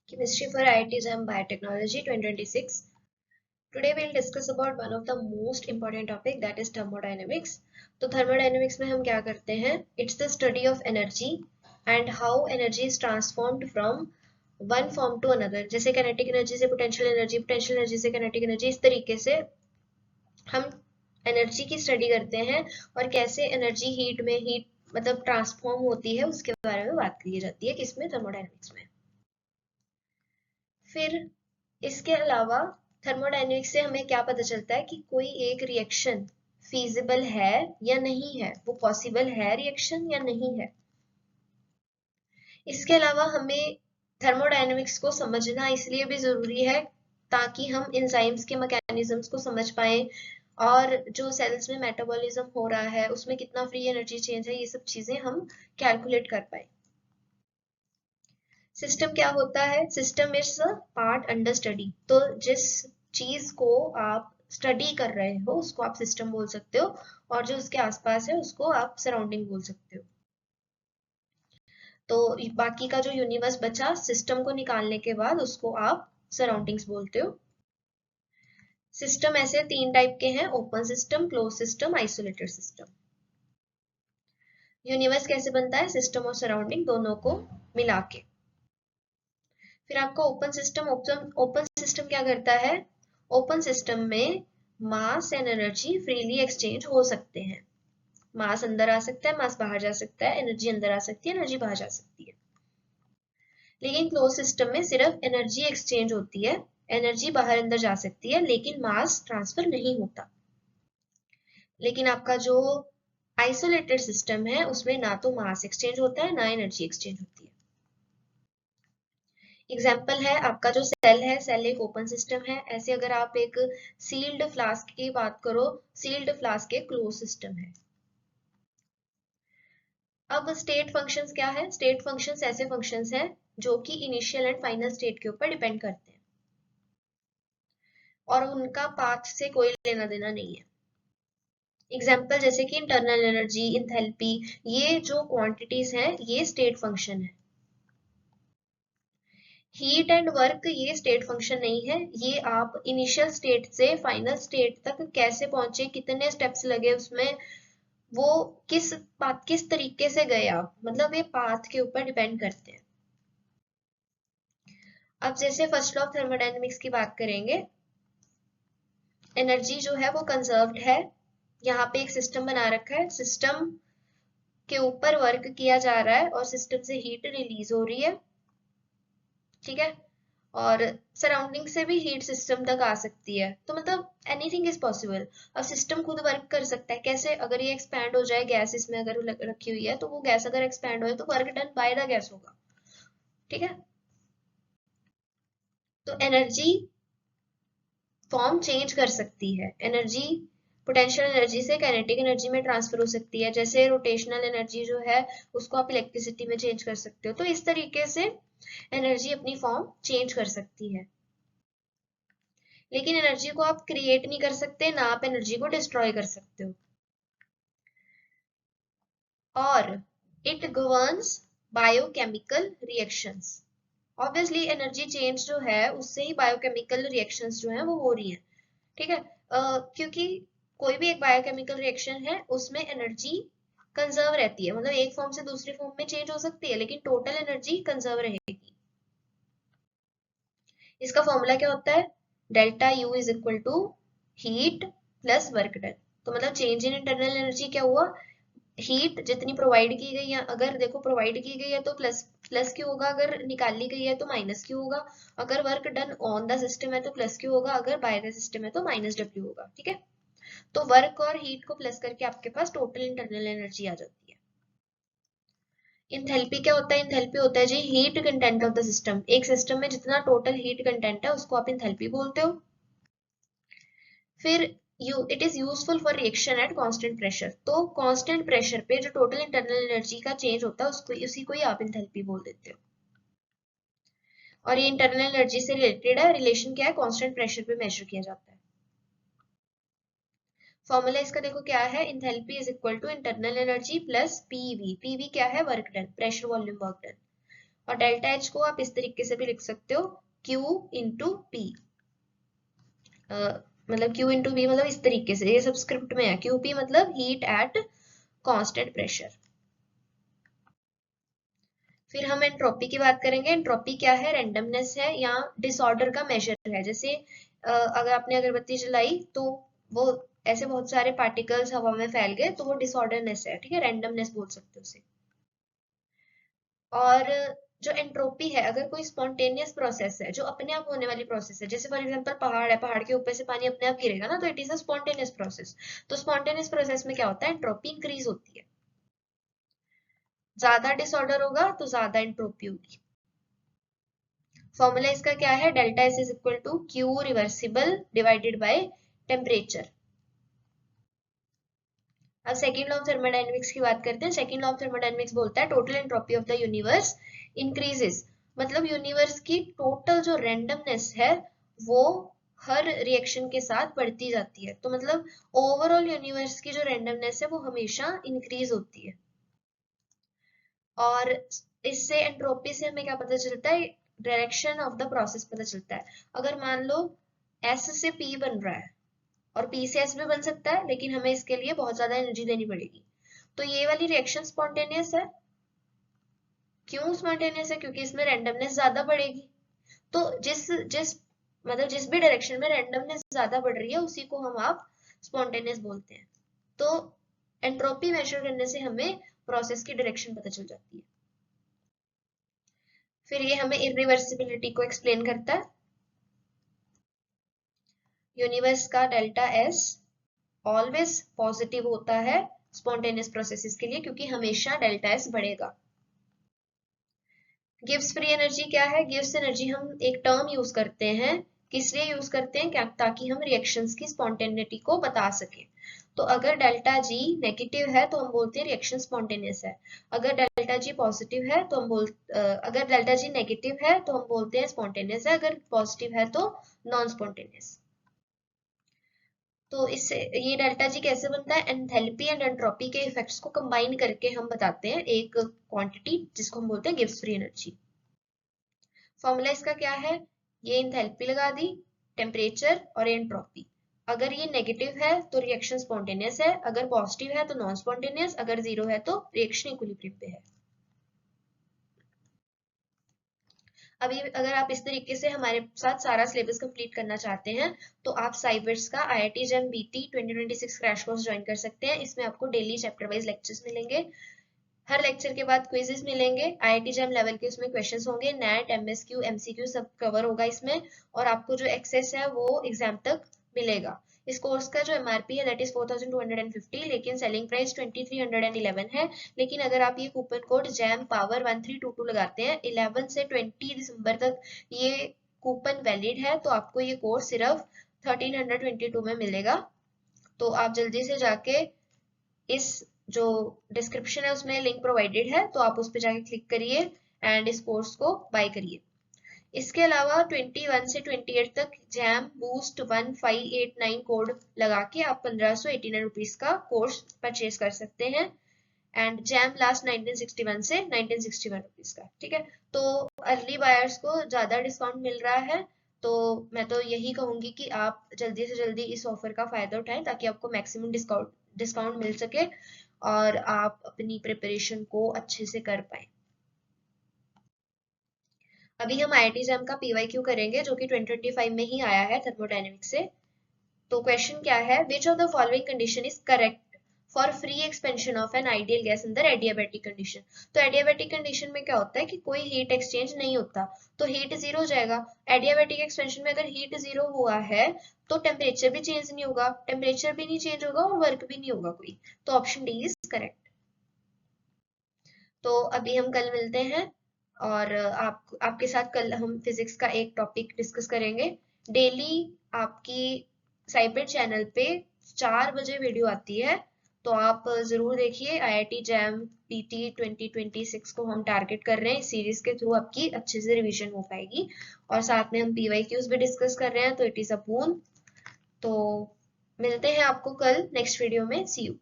Chemistry for IITs and Biotechnology 2026. Today we'll discuss about one of the most important topic, that is thermodynamics. तो thermodynamics में हम क्या करते हैं? It's the study of energy and how energy is transformed from one form to another. जैसे kinetic energy से potential energy से kinetic energy, इस तरीके से हम एनर्जी की स्टडी करते हैं और कैसे एनर्जी हीट मतलब ट्रांसफॉर्म होती है उसके बारे में बात की जाती है, किसमें? थर्मोडायनेमिक्स में। फिर इसके अलावा थर्मोडायनेमिक्स से हमें क्या पता चलता है कि कोई एक रिएक्शन फीजिबल है या नहीं है, वो पॉसिबल है रिएक्शन या नहीं है। इसके अलावा हमें थर्मोडायनेमिक्स को समझना इसलिए भी जरूरी है ताकि हम एंजाइम्स के मैकेनिज्म्स को समझ पाए और जो सेल्स में मेटाबॉलिज्म हो रहा है उसमें कितना फ्री एनर्जी चेंज है, ये सब चीजें हम कैलकुलेट कर पाए। सिस्टम क्या होता है? System is a part under study. तो जिस चीज को आप स्टडी कर रहे हो उसको आप सिस्टम बोल सकते हो और जो उसके आसपास है उसको आप सराउंडिंग बोल सकते हो। तो बाकी का जो यूनिवर्स बचा सिस्टम को निकालने के बाद उसको आप सराउंडिंग्स बोलते हो। सिस्टम ऐसे तीन टाइप के हैं: open system, close system, isolated system. Universe कैसे बनता है? सिस्टम और सराउंडिंग दोनों को मिला के। फिर आपका ओपन सिस्टम क्या करता है? ओपन सिस्टम में mass and energy freely exchange हो सकते हैं। मास अंदर आ सकता है, मास बाहर जा सकता है, एनर्जी अंदर आ सकती है, एनर्जी बाहर जा सकती है। लेकिन क्लोज सिस्टम में सिर्फ एनर्जी एक्सचेंज होती है, एनर्जी बाहर अंदर जा सकती है लेकिन मास ट्रांसफर नहीं होता। लेकिन आपका जो आइसोलेटेड सिस्टम है उसमें ना तो मास एक्सचेंज होता है ना एनर्जी एक्सचेंज होती है। एग्जाम्पल है आपका जो सेल है, सेल एक ओपन सिस्टम है। ऐसे अगर आप एक सील्ड फ्लास्क की बात करो, सील्ड फ्लास्क एक क्लोज सिस्टम है। अब स्टेट फंक्शंस क्या है? स्टेट फंक्शंस ऐसे फंक्शंस हैं जो कि इनिशियल एंड फाइनल स्टेट के ऊपर डिपेंड करते हैं और उनका पाथ से कोई लेना देना नहीं है। एग्जाम्पल जैसे कि इंटरनल एनर्जी, इंथैल्पी, ये जो क्वांटिटीज हैं ये स्टेट फंक्शन है। हीट एंड वर्क ये स्टेट फंक्शन नहीं है, ये आप इनिशियल स्टेट से फाइनल स्टेट तक कैसे पहुंचे, कितने स्टेप्स लगे उसमें, वो किस तरीके से गए आप, मतलब ये पाथ के ऊपर डिपेंड करते हैं। अब जैसे फर्स्ट लॉ ऑफ थर्मोडायनेमिक्स की बात करेंगे, एनर्जी जो है वो कंजर्व्ड है। यहाँ पे एक सिस्टम बना रखा है, सिस्टम के ऊपर वर्क किया जा रहा है और सिस्टम से हीट रिलीज हो रही है, ठीक है। और सराउंडिंग से भी हीट सिस्टम तक आ सकती है, तो मतलब एनीथिंग इज पॉसिबल। अब सिस्टम खुद वर्क कर सकता है कैसे? अगर ये एक्सपैंड हो जाए, गैस इसमें अगर रखी हुई है तो वो गैस अगर एक्सपैंड हो तो work done by the gas होगा, ठीक है। तो एनर्जी फॉर्म चेंज कर सकती है, एनर्जी पोटेंशियल एनर्जी से काइनेटिक एनर्जी में ट्रांसफर हो सकती है। जैसे रोटेशनल एनर्जी जो है उसको आप इलेक्ट्रिसिटी में चेंज कर सकते हो। तो इस तरीके से एनर्जी अपनी फॉर्म चेंज कर सकती है, लेकिन एनर्जी को आप क्रिएट नहीं कर सकते, ना आप एनर्जी को डिस्ट्रॉय कर सकते हो। और it governs biochemical reactions. Obviously energy change जो है उससे ही बायोकेमिकल रिएक्शंस जो है वो हो रही है, ठीक है। क्योंकि कोई भी एक बायोकेमिकल रिएक्शन है उसमें एनर्जी कंजर्व रहती है, मतलब एक फॉर्म से दूसरी फॉर्म में चेंज हो सकती है लेकिन टोटल एनर्जी कंजर्व रहेगी। इसका फॉर्मूला क्या होता है? Delta U is equal to heat plus work done. तो मतलब चेंज इन इंटरनल एनर्जी क्या हुआ? हीट जितनी प्रोवाइड की गई है, अगर देखो प्रोवाइड की गई है तो प्लस प्लस क्यों होगा, अगर निकाली गई है तो माइनस क्यों होगा, अगर work done on the system है तो प्लस क्यों होगा, अगर बाय द सिस्टम है तो माइनस डब्ल्यू होगा, ठीक है। तो वर्क और हीट को प्लस करके आपके पास टोटल इंटरनल एनर्जी आ जाती है। इंथैल्पी क्या होता है? इंथैल्पी होता है जी heat content of the system. एक सिस्टम में जितना टोटल हीट कंटेंट है उसको आप इंथैल्पी बोलते हो। फिर it is useful for reaction at constant pressure. तो कांस्टेंट प्रेशर पे जो टोटल इंटरनल एनर्जी का चेंज होता है उसको उसी को ही आप इंथैल्पी बोल देते हो। और ये इंटरनल एनर्जी से रिलेटेड है, रिलेशन क्या है? कांस्टेंट प्रेशर पे मेजर किया जाता है। फॉर्मूला इसका देखो क्या है, enthalpy is equal to internal energy plus PV. PV क्या है? Work done, pressure volume work done. और डेल्टा एच को आप इस तरीके से भी लिख सकते हो, Q इंटू पी, मतलब Q इंटू पी मतलब इस तरीके से, ये सब स्क्रिप्ट में है। QP मतलब हीट एट कांस्टेंट प्रेशर। फिर हम एंट्रोपी की बात करेंगे। एंट्रोपी क्या है? रैंडमनेस है या डिसऑर्डर का मेजर है। जैसे अगर आपने अगरबत्ती जलाई तो वो ऐसे बहुत सारे पार्टिकल्स हवा में फैल गए, तो वो डिसऑर्डरनेस है, ठीक है, रैंडमनेस बोल सकते हो उसे। और जो एंट्रोपी है, अगर कोई स्पॉन्टेनियस प्रोसेस है, जो अपने आप होने वाली प्रोसेस है, जैसे फॉर एग्जांपल पहाड़ है, पहाड़ के ऊपर से पानी अपने आप गिरेगा ना, तो it is a spontaneous process. तो स्पॉन्टेनियस प्रोसेस में क्या होता है? एंट्रोपी इंक्रीज होती है। ज्यादा डिसऑर्डर होगा तो ज्यादा एंट्रोपी होगी। फॉर्मूला इसका क्या है? Delta S is equal to Q reversible divided by temperature. अब सेकंड लॉ ऑफ थर्मोडायनेमिक्स की बात करते हैं। सेकंड लॉ ऑफ थर्मोडायनेमिक्स बोलता है total entropy of the universe increases, मतलब यूनिवर्स की टोटल जो रैंडमनेस है वो हर रिएक्शन के साथ बढ़ती जाती है। तो मतलब ओवरऑल यूनिवर्स की जो रैंडमनेस है वो हमेशा इंक्रीज होती है। और इससे एंट्रोपी से हमें क्या पता चलता है? डायरेक्शन ऑफ द प्रोसेस पता चलता है। अगर मान लो S से P बन रहा है, और P से S भी बन सकता है, लेकिन हमें इसके लिए बहुत ज्यादा एनर्जी देनी पड़ेगी, तो ये वाली रिएक्शन स्पॉन्टेनियस है। क्यों स्पॉन्टेनियस है? क्योंकि इसमें रैंडमनेस ज्यादा बढ़ेगी। तो जिस जिस मतलब जिस भी डायरेक्शन में रैंडमनेस ज्यादा बढ़ रही है उसी को हम आप स्पॉन्टेनियस बोलते हैं। तो एंट्रोपी मेजर करने से हमें प्रोसेस की डायरेक्शन पता चल जाती है। फिर ये हमें इरिवर्सिबिलिटी को एक्सप्लेन करता है। यूनिवर्स का डेल्टा एस ऑलवेज पॉजिटिव होता है स्पॉन्टेनियस प्रोसेसेस के लिए, क्योंकि हमेशा डेल्टा एस बढ़ेगा। गिव्स फ्री एनर्जी क्या है? गिव्स एनर्जी हम एक टर्म यूज करते हैं, किस लिए यूज करते हैं? क्या? ताकि हम रिएक्शंस की स्पॉन्टेनिटी को बता सके। तो अगर डेल्टा जी नेगेटिव है तो हम बोलते हैं रिएक्शन स्पॉन्टेनियस है। अगर डेल्टा जी पॉजिटिव है तो अगर डेल्टा जी नेगेटिव है तो हम बोलते हैं स्पॉन्टेनियस है, अगर पॉजिटिव है तो नॉन स्पॉन्टेनियस। तो इससे ये डेल्टा जी कैसे बनता है? एंथैल्पी एंड एंट्रोपी के इफेक्ट्स को कंबाइन करके हम बताते हैं एक क्वांटिटी, जिसको हम बोलते हैं गिव्स फ्री एनर्जी। फॉर्मूला इसका क्या है? ये एंथैल्पी लगा दी, टेम्परेचर और एंट्रोपी। अगर ये नेगेटिव है तो रिएक्शन स्पॉन्टेनियस है, अगर पॉजिटिव है तो नॉन स्पॉन्टेनियस, अगर जीरो है तो रिएक्शन इक्विलिब्रियम पे है। अभी अगर आप इस तरीके से हमारे साथ सारा सिलेबस कंप्लीट करना चाहते हैं तो आप साइबर्स का IIT JEM BT 2026 crash course join कर सकते हैं। इसमें आपको डेली चैप्टर वाइज लेक्चर्स मिलेंगे, हर लेक्चर के बाद क्विजेस मिलेंगे, IIT JEM लेवल के उसमें क्वेश्चंस होंगे, नेट MSQ MCQ सब कवर होगा इसमें, और आपको जो एक्सेस है वो एग्जाम तक मिलेगा। इस कोर्स का जो MRP है दैट इज 4250, लेकिन सेलिंग प्राइस 2311 है। लेकिन अगर आप ये कूपन कोड जैम पावर 1322 लगाते हैं 11 से 20 दिसंबर तक ये कूपन वैलिड है, तो आपको ये कोर्स सिर्फ 1322 में मिलेगा। तो आप जल्दी से जाके इस जो डिस्क्रिप्शन है उसमें लिंक प्रोवाइडेड है, तो आप उस पर जाके क्लिक करिए एंड इस कोर्स को बाय करिए। इसके अलावा 21 से 28 तक जैम बूस्ट 1589 कोड लगा के आप 1589 रुपीज का कोर्स परचेज कर सकते हैं, एंड जैम लास्ट 1961 से 1961 रुपीज का, ठीक है। तो अर्ली बायर्स को ज्यादा डिस्काउंट मिल रहा है, तो मैं तो यही कहूंगी कि आप जल्दी से जल्दी इस ऑफर का फायदा उठाएं ताकि आपको मैक्सिमम डिस्काउंट मिल सके और आप अपनी प्रिपरेशन को अच्छे से कर पाए। अभी हम IIT JEM का PYQ करेंगे जो कि 2025 में ही आया है थर्मोडायनेमिक्स से। तो क्वेश्चन क्या है? Which of the following condition is correct for free expansion of an ideal gas under adiabatic condition. तो एडियाबैटिक कंडीशन में क्या होता है कि कोई हीट एक्सचेंज नहीं होता, तो हीट जीरो हो जाएगा। एडियाबैटिक एक्सपेंशन में अगर हीट जीरो हुआ है तो टेम्परेचर भी चेंज नहीं होगा, टेम्परेचर भी नहीं चेंज होगा और वर्क भी नहीं होगा कोई, तो ऑप्शन डी इज करेक्ट। तो अभी हम कल मिलते हैं, और आपके साथ कल हम फिजिक्स का एक टॉपिक डिस्कस करेंगे। डेली आपकी साइबर चैनल पे 4 बजे वीडियो आती है, तो आप जरूर देखिए। IIT JEM PT 2026 को हम टारगेट कर रहे हैं, इस सीरीज के थ्रू आपकी अच्छे से रिवीजन हो पाएगी, और साथ में हम PYQs भी डिस्कस कर रहे हैं, तो इट इज अ बून। तो मिलते हैं आपको कल नेक्स्ट वीडियो में। सी यू।